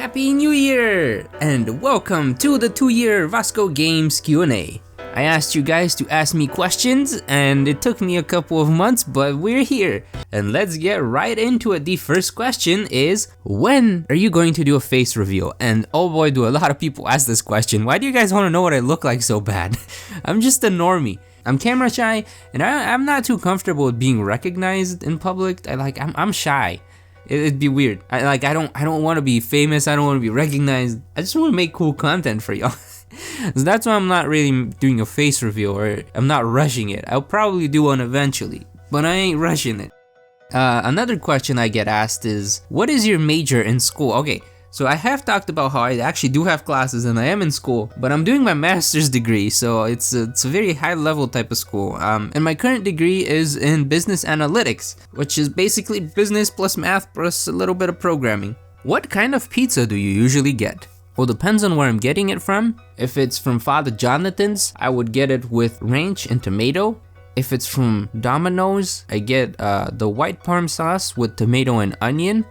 Happy New Year! And welcome to the 2-year Vasko Games Q&A. I asked you guys to ask me questions, and it took me a couple of months, but we're here. And let's get right into it. The first question is, when are you going to do a face reveal? And oh boy, do a lot of people ask this question. Why do you guys want to know what I look like so bad? I'm just a normie. I'm camera shy, and I'm not too comfortable with being recognized in public. I'm shy. It'd be weird. I don't want to be famous. I don't want to be recognized. I just want to make cool content for y'all. So that's why I'm not really doing a face reveal, or I'm not rushing it. I'll probably do one eventually, but I ain't rushing it. Another question I get asked is, what is your major in school? Okay, so I have talked about how I actually do have classes and I am in school, but I'm doing my master's degree, so it's a very high level type of school. And my current degree is in business analytics, which is basically business plus math plus a little bit of programming. What kind of pizza do you usually get? Well, depends on where I'm getting it from. If it's from Father Jonathan's, I would get it with ranch and tomato. If it's from Domino's, I get the white parm sauce with tomato and onion.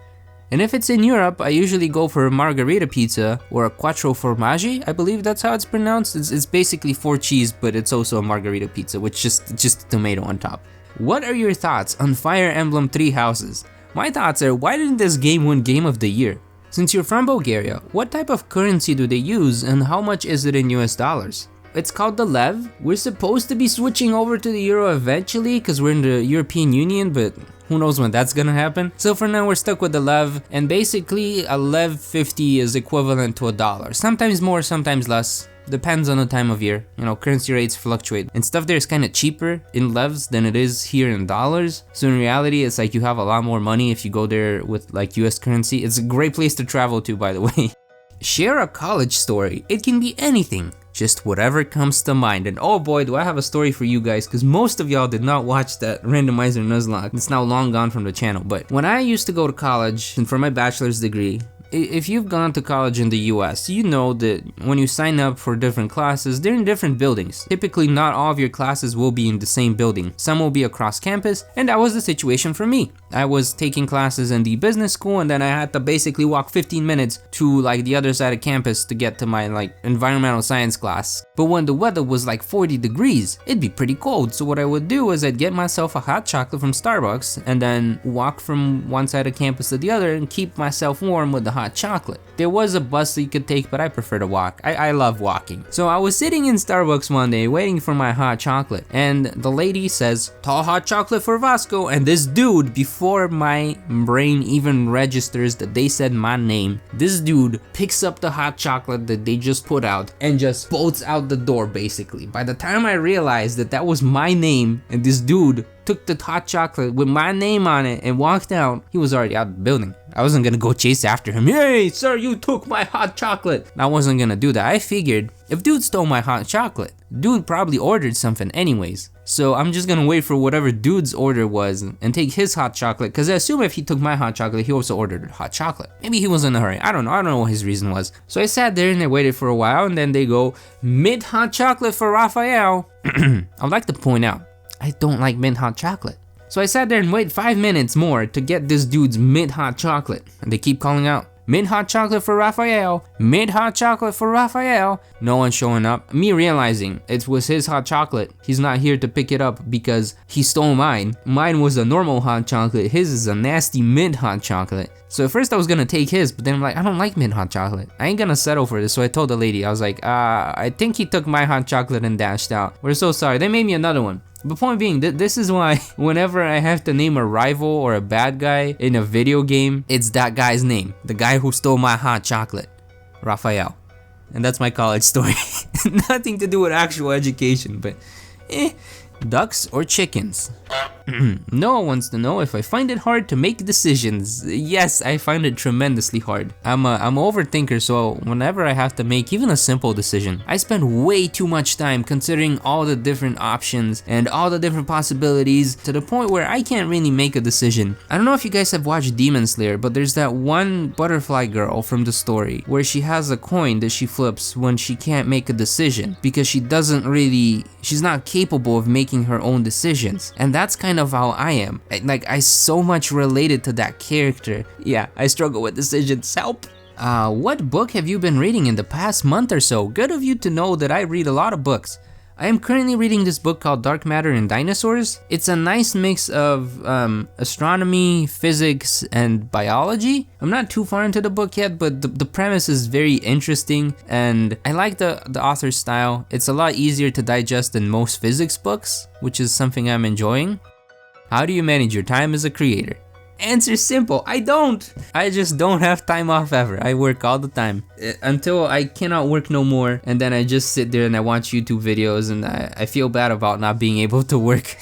And if it's in Europe, I usually go for a margarita pizza or a quattro formaggi. I believe that's how it's pronounced. It's basically 4 cheese, but it's also a margarita pizza with just tomato on top. What are your thoughts on Fire Emblem 3 Houses? My thoughts are, why didn't this game win Game of the Year? Since you're from Bulgaria, what type of currency do they use and how much is it in US dollars? It's called the Lev. We're supposed to be switching over to the Euro eventually because we're in the European Union, but who knows when that's gonna happen. So for now we're stuck with the Lev, and basically a Lev 50 is equivalent to $1. Sometimes more, sometimes less. Depends on the time of year. You know, currency rates fluctuate. And stuff there is kind of cheaper in levs than it is here in dollars. So in reality, it's like you have a lot more money if you go there with like US currency. It's a great place to travel to, by the way. Share a college story. It can be anything. Just whatever comes to mind. And oh boy, do I have a story for you guys, because most of y'all did not watch that Randomizer Nuzlocke. It's now long gone from the channel. But when I used to go to college and for my bachelor's degree, if you've gone to college in the US, you know that when you sign up for different classes, they're in different buildings. Typically, not all of your classes will be in the same building. Some will be across campus, and that was the situation for me. I was taking classes in the business school, and then I had to basically walk 15 minutes to like the other side of campus to get to my like environmental science class. But when the weather was like 40 degrees, it'd be pretty cold. So what I would do is I'd get myself a hot chocolate from Starbucks and then walk from one side of campus to the other and keep myself warm with the hot chocolate. There was a bus that you could take, but I prefer to walk. I love walking. So I was sitting in Starbucks one day waiting for my hot chocolate, and the lady says, "Tall hot chocolate for Vasko," and this dude, before my brain even registers that they said my name, this dude picks up the hot chocolate that they just put out and just bolts out the door basically. By the time I realized that that was my name and this dude took the hot chocolate with my name on it and walked out, he was already out of the building. I wasn't gonna go chase after him. "Hey, sir, you took my hot chocolate." I wasn't gonna do that. I figured if dude stole my hot chocolate, dude probably ordered something anyways. So I'm just gonna wait for whatever dude's order was and take his hot chocolate, because I assume if he took my hot chocolate, he also ordered hot chocolate. Maybe he was in a hurry. I don't know what his reason was. So I sat there and I waited for a while, and then they go, "Mint hot chocolate for Raphael." I'd like to point out, I don't like mint hot chocolate. So I sat there and waited 5 minutes more to get this dude's mint hot chocolate. And they keep calling out, "Mint hot chocolate for Raphael, mint hot chocolate for Raphael." No one showing up. Me realizing it was his hot chocolate. He's not here to pick it up because he stole mine. Mine was a normal hot chocolate. His is a nasty mint hot chocolate. So at first I was gonna take his, but then I'm like, I don't like mint hot chocolate. I ain't gonna settle for this. So I told the lady, I was like, I think he took my hot chocolate and dashed out. We're so sorry. They made me another one. The point being, this is why whenever I have to name a rival or a bad guy in a video game, it's that guy's name. The guy who stole my hot chocolate. Raphael. And that's my college story. Nothing to do with actual education, but ducks or chickens? Noah wants to know if I find it hard to make decisions. Yes, I find it tremendously hard. I'm an overthinker, so whenever I have to make even a simple decision, I spend way too much time considering all the different options and all the different possibilities to the point where I can't really make a decision. I don't know if you guys have watched Demon Slayer, but there's that one butterfly girl from the story where she has a coin that she flips when she can't make a decision because she's not capable of making her own decisions. And that's kind of how I am. I so much related to that character. Yeah, I struggle with decisions. Help. What book have you been reading in the past month or so? Good of you to know that I read a lot of books. I am currently reading this book called Dark Matter and Dinosaurs. It's a nice mix of astronomy, physics, and biology. I'm not too far into the book yet, but the premise is very interesting, and I like the author's style. It's a lot easier to digest than most physics books, which is something I'm enjoying. How do you manage your time as a creator? Answer simple, I don't. I just don't have time off ever. I work all the time until I cannot work no more, and then I just sit there and I watch YouTube videos, and I feel bad about not being able to work.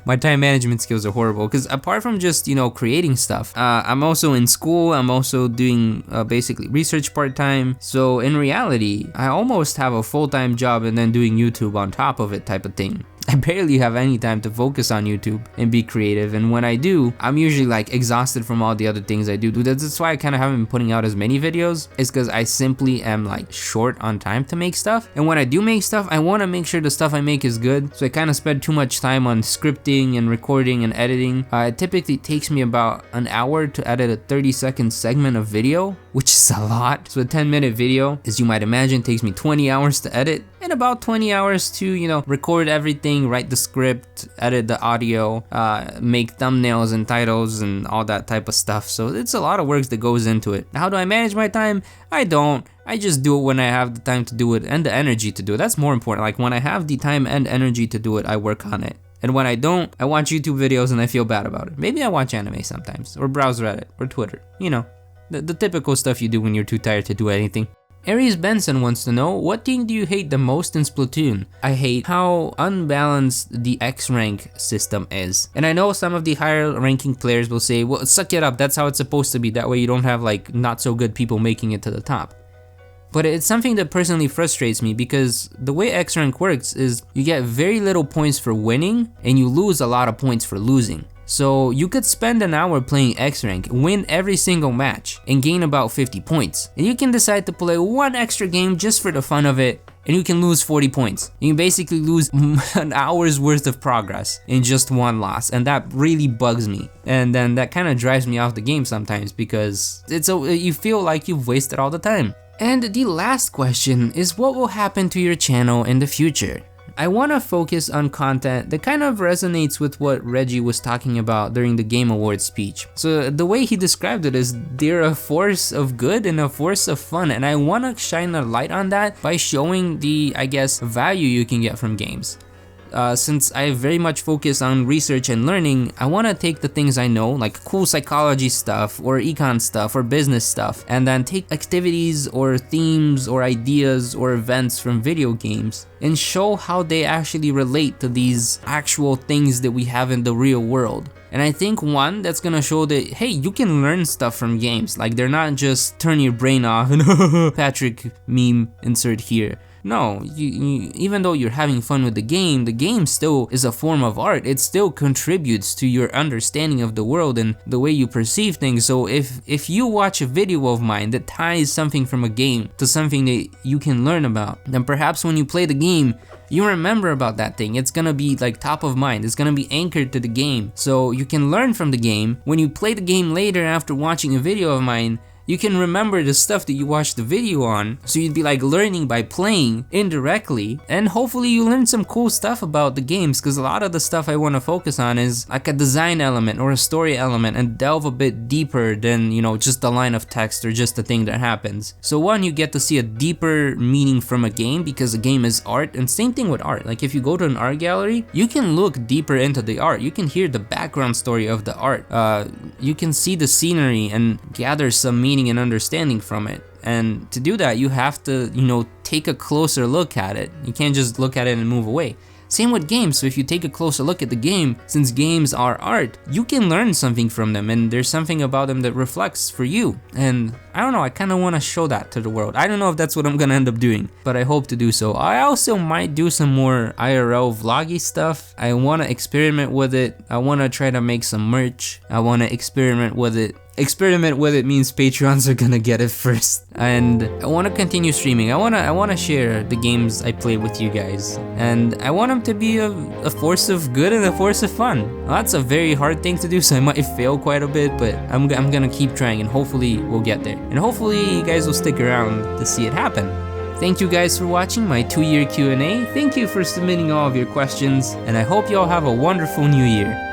My time management skills are horrible because apart from just, you know, creating stuff, I'm also in school. I'm also doing basically research part-time. So in reality, I almost have a full-time job and then doing YouTube on top of it type of thing. I barely have any time to focus on YouTube and be creative, and when I do, I'm usually like exhausted from all the other things I do. That's why I kind of haven't been putting out as many videos, is because I simply am like short on time to make stuff, and when I do make stuff, I want to make sure the stuff I make is good, so I kind of spend too much time on scripting and recording and editing. It typically takes me about an hour to edit a 30-second segment of video, which is a lot. So a 10-minute video, as you might imagine, takes me 20 hours to edit, and about 20 hours to, you know, record everything, write the script, edit the audio, make thumbnails and titles and all that type of stuff. So it's a lot of work that goes into it. How do I manage my time? I don't. I just do it when I have the time to do it and the energy to do it. That's more important. Like when I have the time and energy to do it, I work on it. And when I don't, I watch YouTube videos and I feel bad about it. Maybe I watch anime sometimes, or browse Reddit, or Twitter. You know, the typical stuff you do when you're too tired to do anything. Aries Benson wants to know, what thing do you hate the most in Splatoon? I hate how unbalanced the X rank system is. And I know some of the higher ranking players will say, well, suck it up, that's how it's supposed to be. That way you don't have like not so good people making it to the top. But it's something that personally frustrates me because the way X rank works is you get very little points for winning and you lose a lot of points for losing. So you could spend an hour playing X rank, win every single match, and gain about 50 points. And you can decide to play one extra game just for the fun of it, and you can lose 40 points. You basically lose an hour's worth of progress in just one loss, and that really bugs me. And then that kind of drives me off the game sometimes because you feel like you've wasted all the time. And the last question is, what will happen to your channel in the future? I want to focus on content that kind of resonates with what Reggie was talking about during the Game Awards speech. So the way he described it is they're a force of good and a force of fun, and I want to shine a light on that by showing the, I guess, value you can get from games. Since I very much focus on research and learning, I want to take the things I know, like cool psychology stuff or econ stuff or business stuff, and then take activities or themes or ideas or events from video games and show how they actually relate to these actual things that we have in the real world. And I think one that's gonna show that, hey, you can learn stuff from games. Like they're not just turn your brain off and Patrick meme insert here. No, even though you're having fun with the game still is a form of art. It still contributes to your understanding of the world and the way you perceive things. So if you watch a video of mine that ties something from a game to something that you can learn about, then perhaps when you play the game, you remember about that thing. It's gonna be like top of mind. It's gonna be anchored to the game. So you can learn from the game. When you play the game later after watching a video of mine, you can remember the stuff that you watched the video on, so you'd be like learning by playing indirectly, and hopefully you learn some cool stuff about the games, because a lot of the stuff I want to focus on is like a design element or a story element and delve a bit deeper than, you know, just a line of text or just a thing that happens. So one, you get to see a deeper meaning from a game because a game is art, and same thing with art. Like if you go to an art gallery, you can look deeper into the art. You can hear the background story of the art. You can see the scenery and gather some meaning and understanding from it. And to do that, you have to, you know, take a closer look at it. You can't just look at it and move away. Same with games. So if you take a closer look at the game, since games are art, you can learn something from them, and there's something about them that reflects for you. And I don't know, I kind of want to show that to the world. I don't know if that's what I'm gonna end up doing, but I hope to do so. I also might do some more IRL vloggy stuff. I want to experiment with it. I want to try to make some merch. I want to experiment with it. experiment with it means Patreons are gonna get it first. And I want to continue streaming. I want to share the games I play with you guys, and I want them to be a force of good and a force of fun. Well, that's a very hard thing to do, so I might fail quite a bit, but I'm gonna keep trying, and hopefully we'll get there. And hopefully you guys will stick around to see it happen. Thank you guys for watching my 2-year Q&A. Thank you for submitting all of your questions, and I hope you all have a wonderful new year.